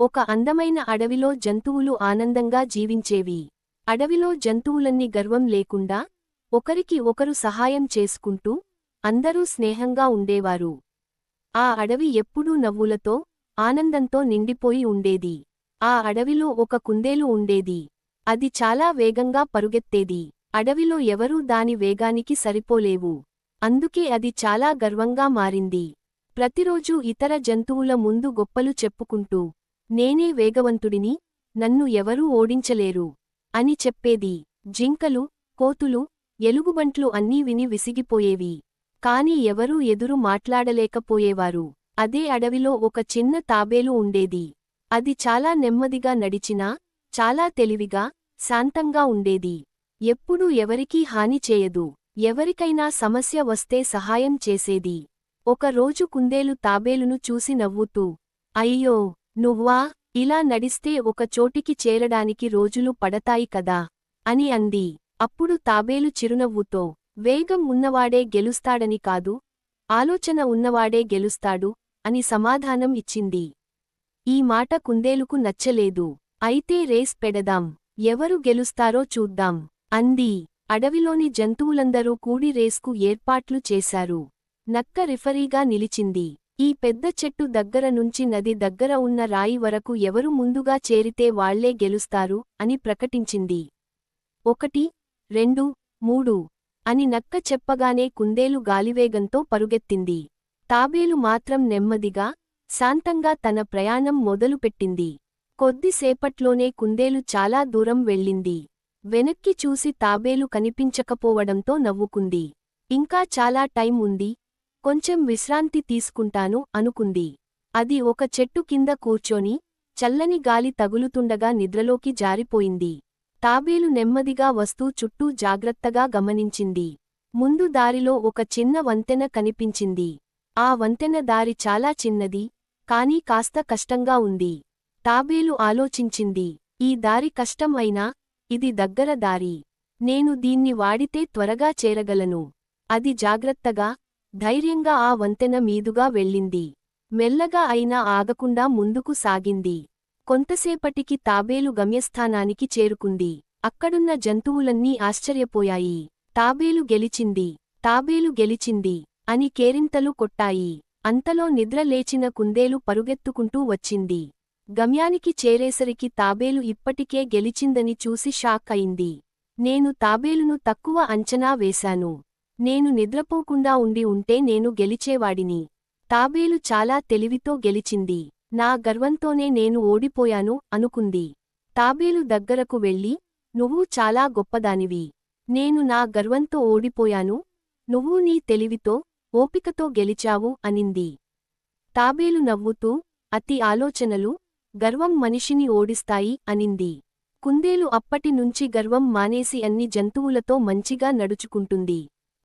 ఒక అందమైన అడవిలో జంతువులు ఆనందంగా జీవించేవి. అడవిలో జంతువులన్నీ గర్వం లేకుండా ఒకరికి ఒకరు సహాయం చేసుకుంటూ అందరూ స్నేహంగా ఉండేవారు. ఆ అడవి ఎప్పుడూ నవ్వులతో ఆనందంతో నిండిపోయి ఉండేది. ఆ అడవిలో ఒక కుందేలు ఉండేది. అది చాలా వేగంగా పరుగెత్తేది. అడవిలో ఎవరూ దాని వేగానికి సరిపోలేవు. అందుకే అది చాలా గర్వంగా మారింది. ప్రతిరోజూ ఇతర జంతువుల ముందు గొప్పలు చెప్పుకుంటూ నేనే వేగవంతుడిని, నన్ను ఎవరూ ఓడించలేరు అని చెప్పేది. జింకలు, కోతులు, ఎలుగుబంట్లు అన్నీ విని విసిగిపోయేవి. కాని ఎవరూ ఎదురు మాట్లాడలేకపోయేవారు. అదే అడవిలో ఒక చిన్న తాబేలు ఉండేది. అది చాలా నెమ్మదిగా నడిచినా చాలా తెలివిగా, శాంతంగా ఉండేది. ఎప్పుడూ ఎవరికీ హాని చేయదు. ఎవరికైనా సమస్య వస్తే సహాయం చేసేది. ఒక రోజు కుందేలు తాబేలును చూసి నవ్వుతూ, అయ్యో, నువ్వా, ఇలా నడిస్తే ఒక చోటికి చేరడానికి రోజులు పడతాయి కదా అని అంది. అప్పుడు తాబేలు చిరునవ్వుతో, వేగం ఉన్నవాడే గెలుస్తాడని కాదు, ఆలోచన ఉన్నవాడే గెలుస్తాడు అని సమాధానం ఇచ్చింది. ఈ మాట కుందేలుకు నచ్చలేదు. అయితే రేస్ పెడదాం, ఎవరు గెలుస్తారో చూద్దాం అంది. అడవిలోని జంతువులందరూ కూడి రేస్కు ఏర్పాట్లు చేశారు. నక్క రిఫరీగా నిలిచింది. ఈ పెద్ద చెట్టు దగ్గర నుంచి నది దగ్గర ఉన్న రాయి వరకు ఎవరు ముందుగా చేరితే వాళ్లే గెలుస్తారు అని ప్రకటించింది. 1, 2, 3 అని నక్క చెప్పగానే కుందేలు గాలివేగంతో పరుగెత్తింది. తాబేలు మాత్రం నెమ్మదిగా, శాంతంగా తన ప్రయాణం మొదలుపెట్టింది. కొద్దిసేపట్లోనే కుందేలు చాలా దూరం వెళ్ళింది. వెనక్కి చూసి తాబేలు కనిపించకపోవడంతో నవ్వుకుంది. ఇంకా చాలా టైం ఉంది, కొంచెం విశ్రాంతి తీసుకుంటాను అనుకుంది. అది ఒక చెట్టు కింద కూర్చొని చల్లని గాలి తగులుతుండగా నిద్రలోకి జారిపోయింది. తాబేలు నెమ్మదిగా వస్తూ చుట్టూ జాగ్రత్తగా గమనించింది. ముందు దారిలో ఒక చిన్న వంతెన కనిపించింది. ఆ వంతెన దారి చాలా చిన్నది, కానీ కాస్త కష్టంగా ఉంది. తాబేలు ఆలోచించింది, ఈ దారి కష్టం అయినా ఇది దగ్గర దారి. నేను దీన్ని వాడితే త్వరగా చేరగలను. అది జాగ్రత్తగా, ధైర్యంగా ఆ వంతెన మీదుగా వెళ్ళింది. మెల్లగా అయినా ఆగకుండా ముందుకు సాగింది. కొంతసేపటికి తాబేలు గమ్యస్థానానికి చేరుకుంది. అక్కడున్న జంతువులన్నీ ఆశ్చర్యపోయాయి. తాబేలు గెలిచింది, తాబేలు గెలిచింది అని కేరింతలు కొట్టాయి. అంతలో నిద్ర లేచిన కుందేలు పరుగెత్తుకుంటూ వచ్చింది. గమ్యానికి చేరేసరికి తాబేలు ఇప్పటికే గెలిచిందని చూసి షాక్ అయింది. నేను తాబేలును తక్కువ అంచనా వేశాను. నేను నిద్రపోకుండా ఉండి ఉంటే నేను గెలిచేవాడిని. తాబేలు చాలా తెలివితో గెలిచింది. నా గర్వంతోనే నేను ఓడిపోయాను అనుకుంది. తాబేలు దగ్గరకు వెళ్ళి, నువ్వు చాలా గొప్పదానివి. నేను నా గర్వంతో ఓడిపోయాను, నువ్వు నీ తెలివితో, ఓపికతో గెలిచావు అనింది. తాబేలు నవ్వుతూ, అతి ఆలోచనలు, గర్వం మనిషిని ఓడిస్తాయి అనింది. కుందేలు అప్పటి నుంచి గర్వం మానేసి అన్ని జంతువులతో మంచిగా నడుచుకుంటుంది.